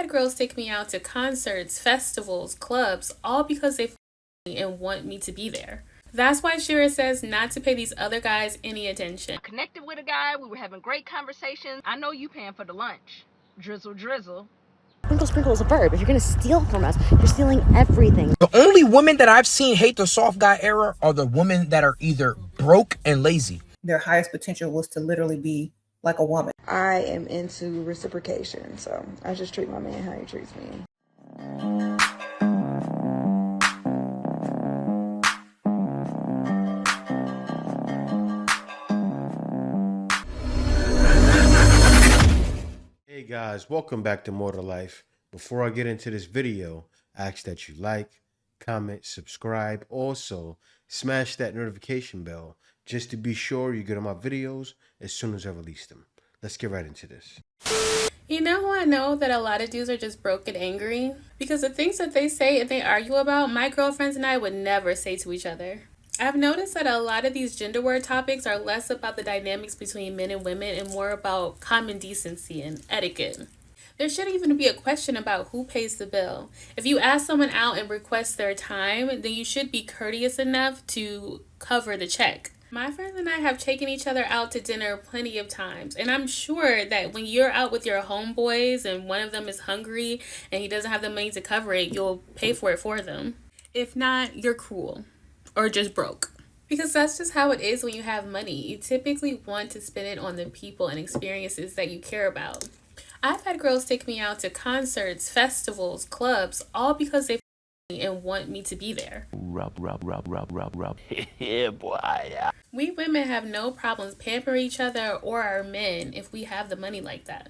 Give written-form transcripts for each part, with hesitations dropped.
had girls take me out to concerts, festivals, clubs, all because they me and want me to be there. That's why Shira says not to pay these other guys any attention. I connected with a guy. We were having great conversations. I know you paying for the lunch. Drizzle, drizzle. Sprinkle, sprinkle is a verb. If you're gonna steal from us, you're stealing everything. The only women that I've seen hate the soft guy era are the women that are either broke and lazy. Their highest potential was to literally be like a woman. I am into reciprocation, so I just treat my man how he treats me. Hey guys, welcome back to More to Life. Before I get into this video, I ask that you like, comment, subscribe. Also, smash that notification bell just to be sure you get on my videos as soon as I release them. Let's get right into this. You know who I know that a lot of dudes are just broke and angry? Because the things that they say and they argue about, my girlfriends and I would never say to each other. I've noticed that a lot of these gender war topics are less about the dynamics between men and women and more about common decency and etiquette. There shouldn't even be a question about who pays the bill. If you ask someone out and request their time, then you should be courteous enough to cover the check. My friends and I have taken each other out to dinner plenty of times, and I'm sure that when you're out with your homeboys and one of them is hungry and he doesn't have the money to cover it, you'll pay for it for them. If not, you're cruel. Or just broke. Because that's just how it is when you have money. You typically want to spend it on the people and experiences that you care about. I've had girls take me out to concerts, festivals, clubs, all because they me and want me to be there. Rub. Yeah, boy. Yeah. We women have no problems pampering each other or our men if we have the money like that.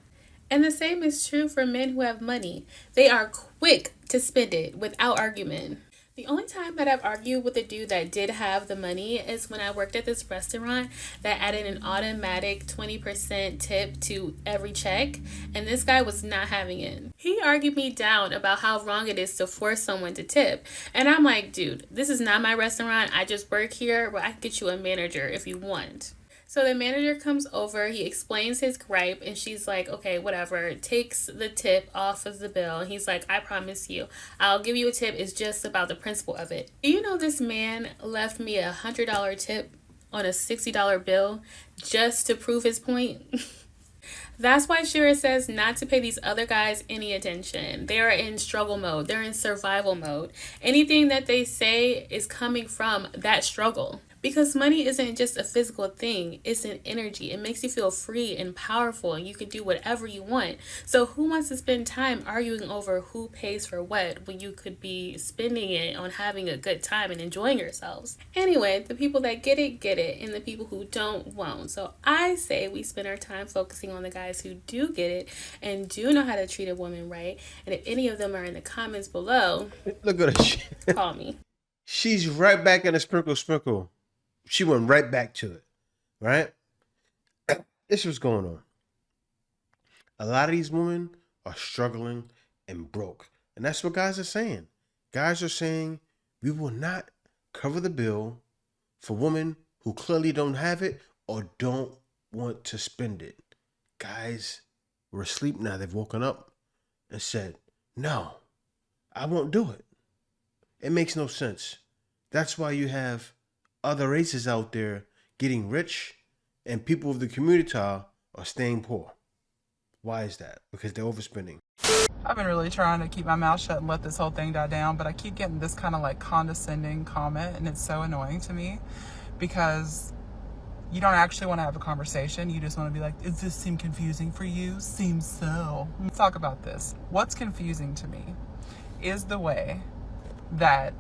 And the same is true for men who have money. They are quick to spend it without argument. The only time that I've argued with a dude that did have the money is when I worked at this restaurant that added an automatic 20% tip to every check, and this guy was not having it. He argued me down about how wrong it is to force someone to tip, and I'm like, dude, this is not my restaurant. I just work here, but I can get you a manager if you want. So the manager comes over, he explains his gripe, and she's like, okay, whatever, takes the tip off of the bill. And he's like, I promise you, I'll give you a tip. It's just about the principle of it. Do you know this man left me a $100 tip on a $60 bill just to prove his point? That's why Shira says not to pay these other guys any attention. They are in struggle mode. They're in survival mode. Anything that they say is coming from that struggle. Because money isn't just a physical thing, it's an energy. It makes you feel free and powerful, and you can do whatever you want. So who wants to spend time arguing over who pays for what when you could be spending it on having a good time and enjoying yourselves? Anyway, the people that get it, and the people who don't won't. So I say we spend our time focusing on the guys who do get it and do know how to treat a woman right. And if any of them are in the comments below, Look at her. call me. She's right back in the sprinkle. She went right back to it, right? This is what's going on. A lot of these women are struggling and broke. And that's what guys are saying. Guys are saying, we will not cover the bill for women who clearly don't have it or don't want to spend it. Guys were asleep now. They've woken up and said, no, I won't do it. It makes no sense. That's why you have other races out there getting rich and people of the community are staying poor. Why is that? Because they're overspending. I've been really trying to keep my mouth shut and let this whole thing die down, but I keep getting this kind of like condescending comment, and it's so annoying to me because you don't actually want to have a conversation. You just want to be like, does this seem confusing for you? Seems so. Let's talk about this. What's confusing to me is the way that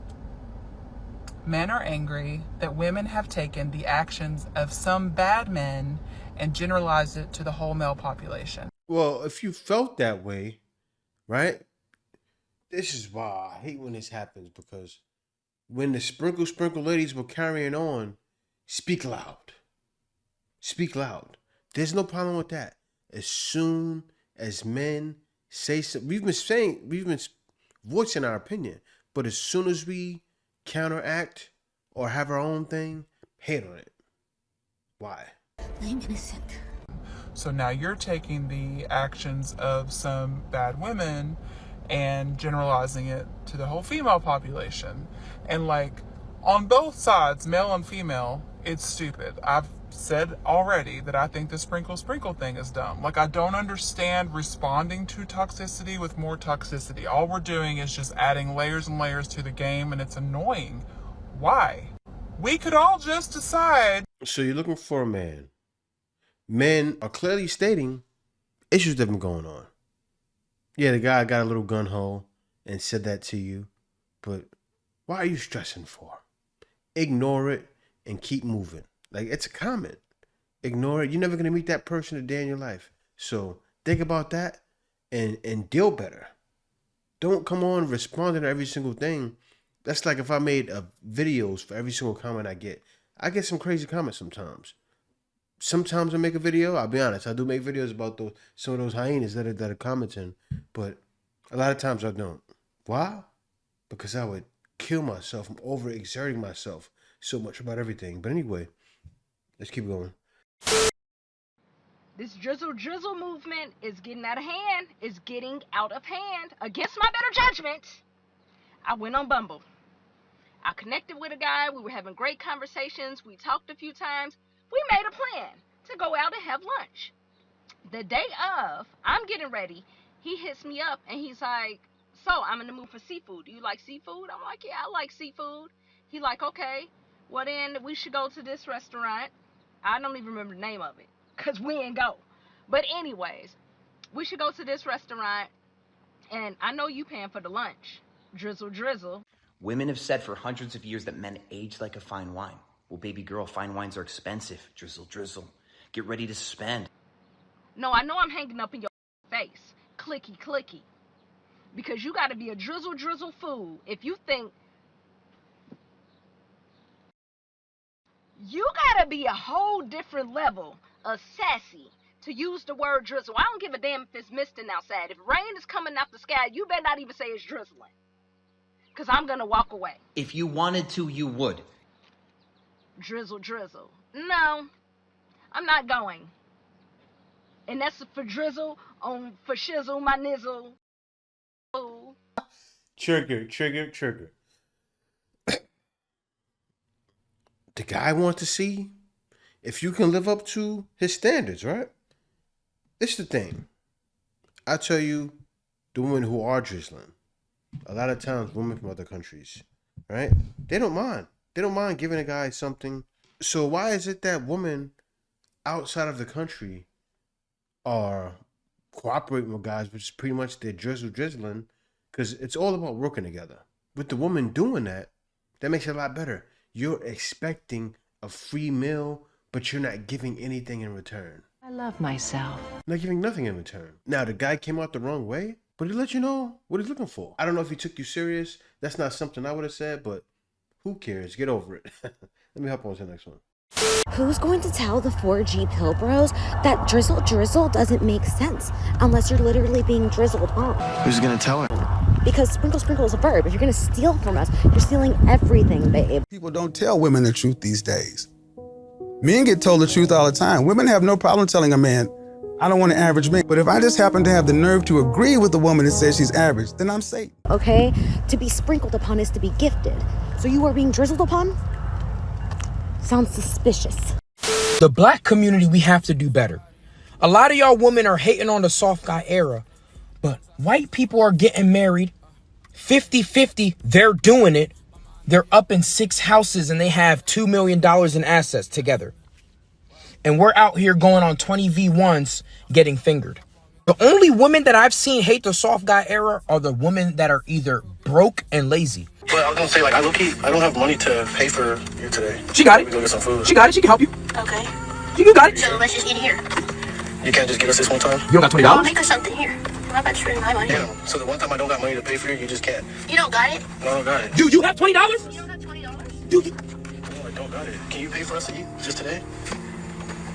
men are angry that women have taken the actions of some bad men and generalized it to the whole male population. Well, if you felt that way, right? This is why I hate when this happens, because when the sprinkle ladies were carrying on, speak loud. Speak loud. There's no problem with that. As soon as men say something, we've been voicing our opinion, but as soon as we counteract or have our own thing, hate on it. Why? I'm innocent. So now you're taking the actions of some bad women and generalizing it to the whole female population. And like, on both sides, male and female, it's stupid. I've said already that I think the sprinkle thing is dumb. Like, I don't understand responding to toxicity with more toxicity. All we're doing is just adding layers and layers to the game, and it's annoying. Why? We could all just decide. So you're looking for a man. Men are clearly stating issues that have been going on. Yeah, the guy got a little gun hole and said that to you, but why are you stressing for? Ignore it and keep moving. Like, it's a comment. Ignore it. You're never going to meet that person a day in your life. So think about that and deal better. Don't come on responding to every single thing. That's like if I made videos for every single comment I get. I get some crazy comments sometimes. Sometimes I make a video. I'll be honest. I do make videos about some of those hyenas that are commenting. But a lot of times I don't. Why? Because I would kill myself from overexerting myself so much about everything. But anyway, let's keep going. This drizzle movement is getting out of hand. It's getting out of hand. Against my better judgment, I went on Bumble. I connected with a guy. We were having great conversations. We talked a few times. We made a plan to go out and have lunch. The day of, I'm getting ready. He hits me up and he's like, so I'm in the mood for seafood. Do you like seafood? I'm like, yeah, I like seafood. He like, okay, well then we should go to this restaurant. I don't even remember the name of it because we ain't go. But anyways, we should go to this restaurant and I know you paying for the lunch. Drizzle. Women have said for hundreds of years that men age like a fine wine. Well, baby girl, fine wines are expensive. Drizzle. Get ready to spend. No, I know I'm hanging up in your face. Clicky. Because you got to be a drizzle fool if you think... You got to be a whole different level of sassy to use the word drizzle. I don't give a damn if it's misting outside. If rain is coming out the sky, you better not even say it's drizzling. Because I'm going to walk away. If you wanted to, you would. Drizzle. No, I'm not going. And that's for drizzle, for shizzle, my nizzle. Oh. Trigger. The guy wants to see if you can live up to his standards, right? It's the thing. I tell you, the women who are drizzling, a lot of times women from other countries, right? They don't mind. They don't mind giving a guy something. So why is it that women outside of the country are cooperating with guys, which is pretty much their drizzling? Because it's all about working together. With the woman doing that, that makes it a lot better. You're expecting a free meal, but you're not giving anything in return. I love myself. Not giving nothing in return. Now, the guy came out the wrong way, but he let you know what he's looking for. I don't know if he took you serious. That's not something I would have said, but who cares? Get over it. Let me hop on to the next one. Who's going to tell the 4G pill bros that drizzle doesn't make sense unless you're literally being drizzled on? Who's gonna tell her? Because sprinkle is a verb. If you're gonna steal from us, you're stealing everything, babe. People don't tell women the truth these days. Men get told the truth all the time. Women have no problem telling a man, I don't want an average man. But if I just happen to have the nerve to agree with a woman that says she's average, then I'm safe. Okay? To be sprinkled upon is to be gifted. So you are being drizzled upon? Sounds suspicious. The black community, we have to do better. A lot of y'all women are hating on the soft guy era, but white people are getting married 50-50. They're doing it. They're up in 6 houses and they have $2 million in assets together. And we're out here going on 20 V1s getting fingered. The only women that I've seen hate the soft guy era are the women that are either broke and lazy. But I was gonna say, like, I don't have money to pay for you today. She got it. We go get some food. She got it. She can help you. Okay. You got it. So let's just eat here. You can't just give us this one time? You don't got $20? I'll make us something here. I'm about to spend my money. Yeah. So the one time I don't got money to pay for you just can't. You don't got it? No, I don't got it. Do you have $20? You don't have $20? Do you? No, I don't got it. Can you pay for us to eat just today?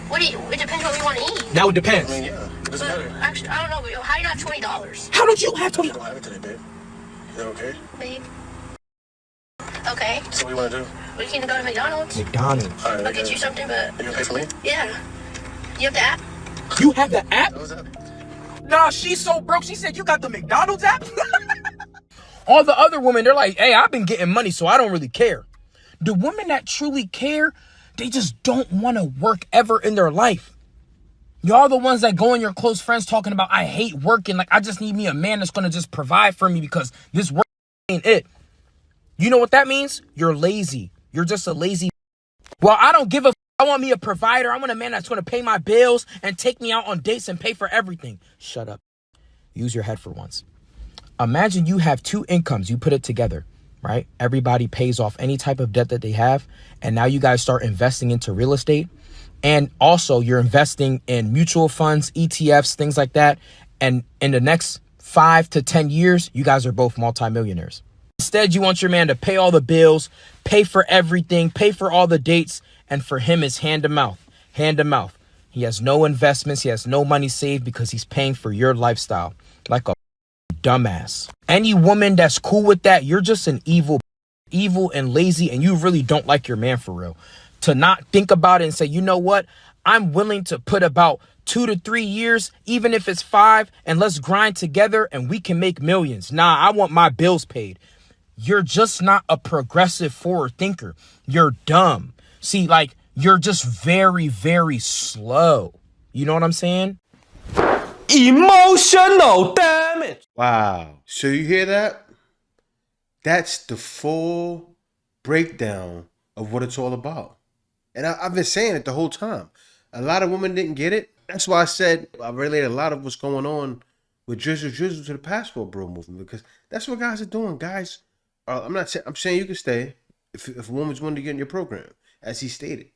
What do you? It depends what we want to eat. Now it depends. I mean, yeah. It doesn't matter. Actually, I don't know. But how do you have $20? How don't you have $20? I don't have it today, babe. Is that okay? Babe. Okay. So what do you want to do? We can go to McDonald's. McDonald's. All right, I'll get you something, but... You gonna pay for me? Yeah. You have the app? You have the app? Nah, she's so broke. She said, you got the McDonald's app? All the other women, they're like, hey, I've been getting money, so I don't really care. The women that truly care, they just don't want to work ever in their life. Y'all the ones that go in your close friends talking about, I hate working. Like, I just need me a man that's going to just provide for me because this work ain't it. You know what that means? You're lazy. You're just a lazy. Well, I don't give a. I want me a provider. I want a man that's going to pay my bills and take me out on dates and pay for everything. Shut up. Use your head for once. Imagine you have two incomes. You put it together, right? Everybody pays off any type of debt that they have. And now you guys start investing into real estate. And also you're investing in mutual funds, ETFs, things like that. And in the next 5 to 10 years, you guys are both multimillionaires. Instead, you want your man to pay all the bills, pay for everything, pay for all the dates. And for him, it's hand to mouth, hand to mouth. He has no investments. He has no money saved because he's paying for your lifestyle like a dumbass. Any woman that's cool with that, you're just an evil and lazy, and you really don't like your man for real. To not think about it and say, you know what? I'm willing to put about 2 to 3 years, even if it's 5, and let's grind together and we can make millions. Nah, I want my bills paid. You're just not a progressive forward thinker. You're dumb. See, like, you're just very, very slow. You know what I'm saying? Emotional damage. Wow. So you hear that? That's the full breakdown of what it's all about. And I've been saying it the whole time. A lot of women didn't get it. That's why I said I related a lot of what's going on with Drizzle to the Passport Bro movement, because that's what guys are doing. Guys, I'm saying you can stay if a woman's willing to get in your program, as he stated.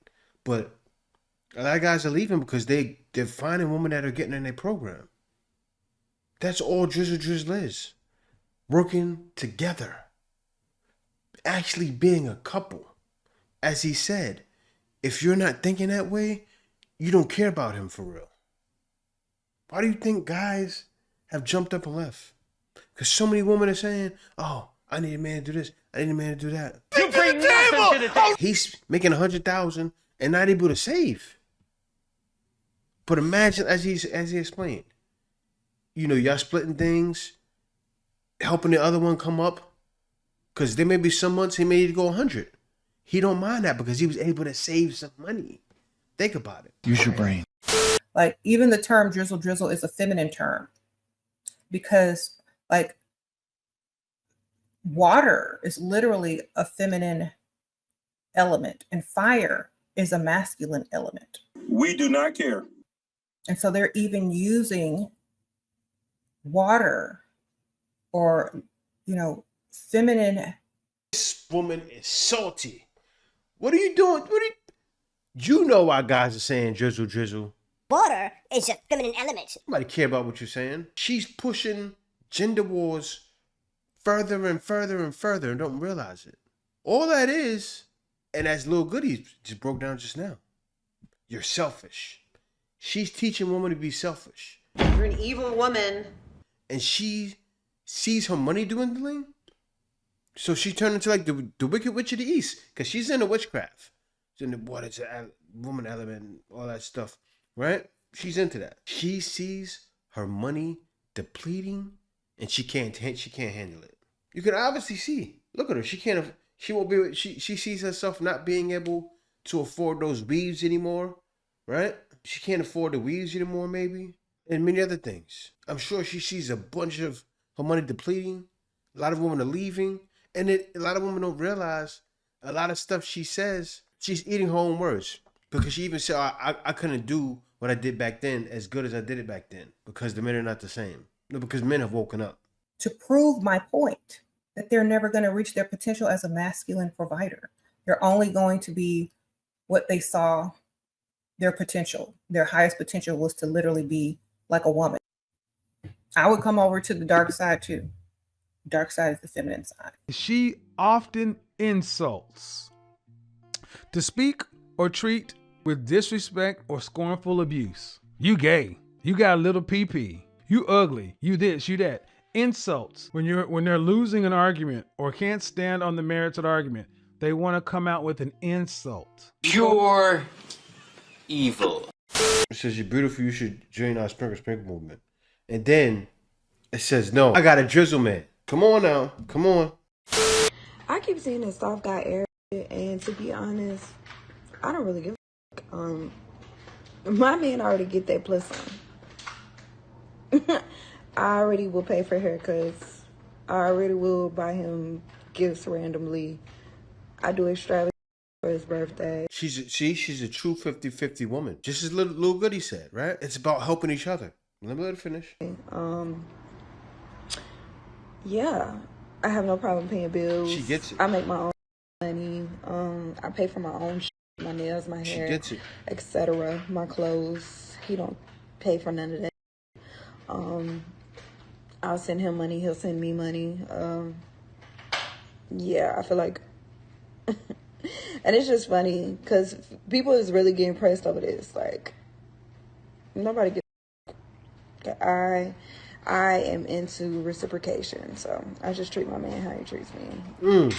But a lot of guys are leaving because they're finding women that are getting in their program. That's all Drizzle is. Working together. Actually being a couple. As he said, if you're not thinking that way, you don't care about him for real. Why do you think guys have jumped up and left? Because so many women are saying, oh, I need a man to do this. I need a man to do that. You bring nothing to the table. He's making $100,000 and not able to save. But imagine, as he explained, you know, y'all splitting things, helping the other one come up. Because there may be some months he may need to go 100. He don't mind that because he was able to save some money. Think about it. Use your brain. Like, even the term drizzle is a feminine term. Because, like, water is literally a feminine element. And fire is a masculine element. We do not care. And so they're even using water or, you know, feminine. This woman is salty. What are you doing? You know why guys are saying drizzle? Water is a feminine element. Nobody care about what you're saying. She's pushing gender wars further and further and further and don't realize it. All that is, and as Lil Goody just broke down just now, you're selfish. She's teaching women to be selfish. You're an evil woman. And she sees her money dwindling. So she turned into like the Wicked Witch of the East. Because she's into witchcraft. She's into it's a woman element, all that stuff. Right? She's into that. She sees her money depleting and she can't handle it. You can obviously see. Look at her. She sees herself not being able to afford those weaves anymore. Right? She can't afford the weaves anymore, maybe. And many other things. I'm sure she sees a bunch of her money depleting. A lot of women are leaving. And a lot of women don't realize a lot of stuff she says, she's eating her own words. Because she even said, I couldn't do what I did back then as good as I did it back then. Because the men are not the same. No, because men have woken up. To prove my point that they're never going to reach their potential as a masculine provider. They're only going to be what they saw their potential. Their highest potential was to literally be like a woman. I would come over to the dark side too. Dark side is the feminine side. She often insults. To speak or treat with disrespect or scornful abuse. You gay. You got a little pee-pee. You ugly. You this, you that. Insults. When they're losing an argument or can't stand on the merits of the argument, they want to come out with an insult. Pure evil. It says, you're beautiful, you should join our Sprinkle Sprinkle movement. And then it says, no, I got a Drizzle man. Come on now. Come on. I keep seeing this soft guy area, and to be honest, I don't really give a fuck. My man already get that plus on. I already will pay for haircuts. I already will buy him gifts randomly. I do extravagant for his birthday. She's a true 50-50 woman. Just as little Goody said, right? It's about helping each other. Let me let her finish. Yeah, I have no problem paying bills. She gets it. I make my own money. I pay for my own shit, my nails, my hair, She gets it, etc. My clothes. He don't pay for none of that. I'll send him money. He'll send me money. Yeah, I feel like, and it's just funny because people is really getting pressed over this. Like, nobody gets. I am into reciprocation, so I just treat my man how he treats me.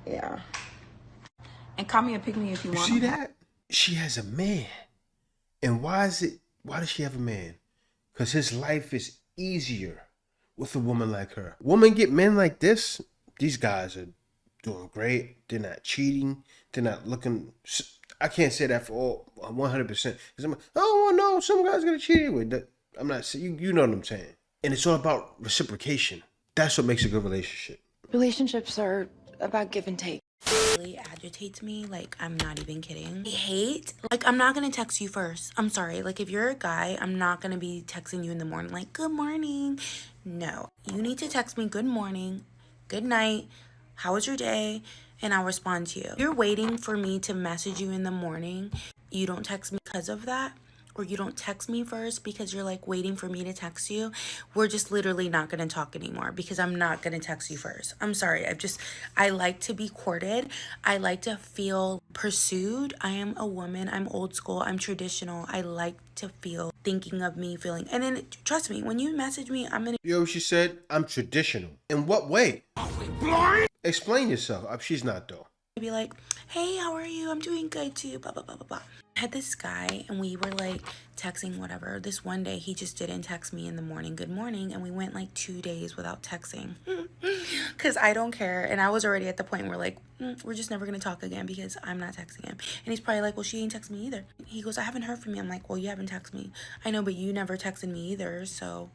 Yeah. And call me a pick me if you want. See that? She has a man. And why does she have a man? Because his life is easier with a woman like her. Women get men like this, these guys are doing great. They're not cheating. They're not looking. I can't say that for all 100%. Because I'm like, oh, no, some guys going to cheat with. I'm not saying, you know what I'm saying. And it's all about reciprocation. That's what makes a good relationship. Relationships are about give and take. Really agitates me, like, I'm not even kidding. I hate, like, I'm not gonna text you first. I'm sorry, like, if you're a guy, I'm not gonna be texting you in the morning like, good morning. No, you need to text me good morning, good night, how was your day, and I'll respond to you. If you're waiting for me to message you in the morning, you don't text me because of that, or you don't text me first because you're like waiting for me to text you, we're just literally not gonna talk anymore because I'm not gonna text you first. I'm sorry, I like to be courted. I like to feel pursued. I am a woman, I'm old school, I'm traditional. I like to feel thinking of me feeling, and then trust me, when you message me, I'm gonna. Yo, she said, I'm traditional. In what way? Explain yourself. She's not though. Be like, hey, how are you? I'm doing good too, blah, blah, blah, blah, blah. I had this guy and we were like texting whatever. This one day he just didn't text me in the morning, good morning, and we went like 2 days without texting because I don't care. And I was already at the point where like, we're just never gonna talk again because I'm not texting him. And he's probably like, well, she ain't text me either. He goes, I haven't heard from you. I'm like, well, you haven't texted me. I know, but you never texted me either, so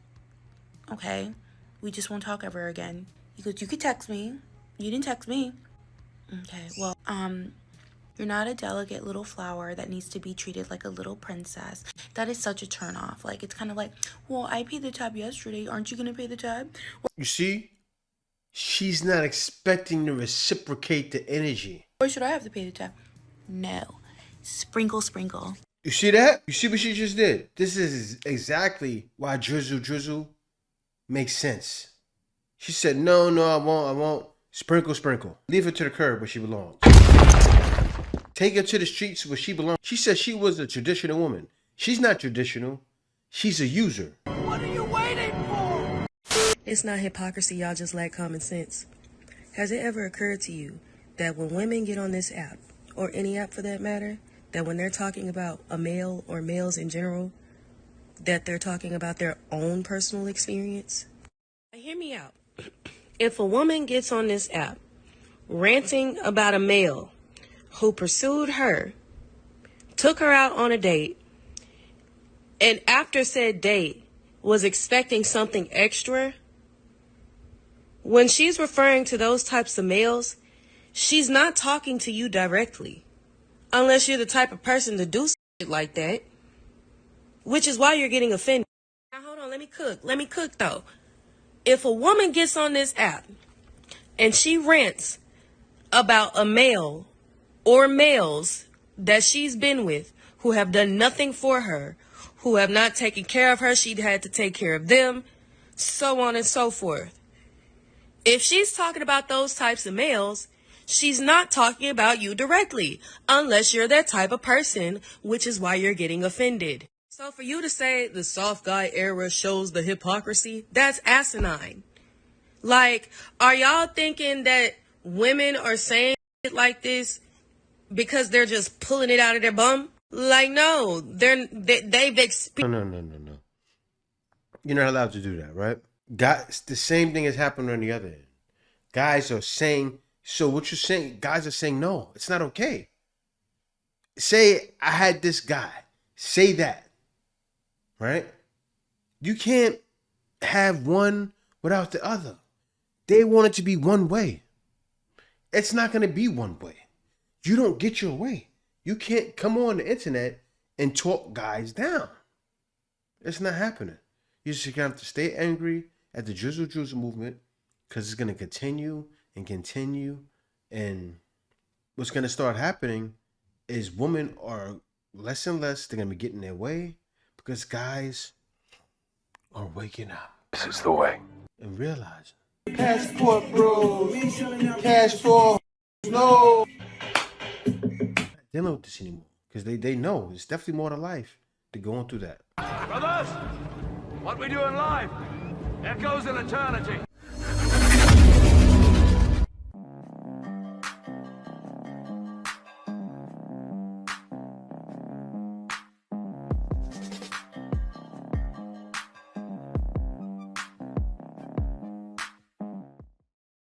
okay, we just won't talk ever again. He goes, you could text me, you didn't text me. Okay, well, you're not a delicate little flower that needs to be treated like a little princess. That is such a turnoff. Like, it's kind of like, well, I paid the tab yesterday. Aren't you going to pay the tab? You see? She's not expecting to reciprocate the energy. Or should I have to pay the tab? No. Sprinkle, sprinkle. You see that? You see what she just did? This is exactly why Drizzle makes sense. She said, no, I won't. Sprinkle, sprinkle. Leave her to the curb where she belongs. Take her to the streets where she belongs. She said she was a traditional woman. She's not traditional. She's a user. What are you waiting for? It's not hypocrisy, y'all just lack common sense. Has it ever occurred to you that when women get on this app, or any app for that matter, that when they're talking about a male or males in general, that they're talking about their own personal experience? Now, hear me out. If a woman gets on this app ranting about a male who pursued her, took her out on a date, and after said date was expecting something extra, when she's referring to those types of males, she's not talking to you directly, unless you're the type of person to do shit like that, which is why you're getting offended. Now hold on, let me cook though. If a woman gets on this app and she rants about a male or males that she's been with who have done nothing for her, who have not taken care of her, she'd had to take care of them, so on and so forth. If she's talking about those types of males, she's not talking about you directly, unless you're that type of person, which is why you're getting offended. So for you to say the soft guy era shows the hypocrisy, that's asinine. Like, are y'all thinking that women are saying it like this because they're just pulling it out of their bum? Like, no, they've experienced. No. You're not allowed to do that, right? Guys, the same thing is happening on the other end. Guys are saying, so what you're saying, guys are saying, no, it's not okay. Say, I had this guy. Say that, right? You can't have one without the other. They want it to be one way. It's not going to be one way. You don't get your way. You can't come on the internet and talk guys down. It's not happening. You're just going to have to stay angry at the Drizzle movement because it's going to continue and continue. And what's going to start happening is women are less and less. They're going to be getting their way because guys are waking up. This is the way. And realizing. Passport, bro. Cash for no. They don't know this anymore because they know it's definitely more to life to going through that. Brothers, what we do in life echoes in eternity.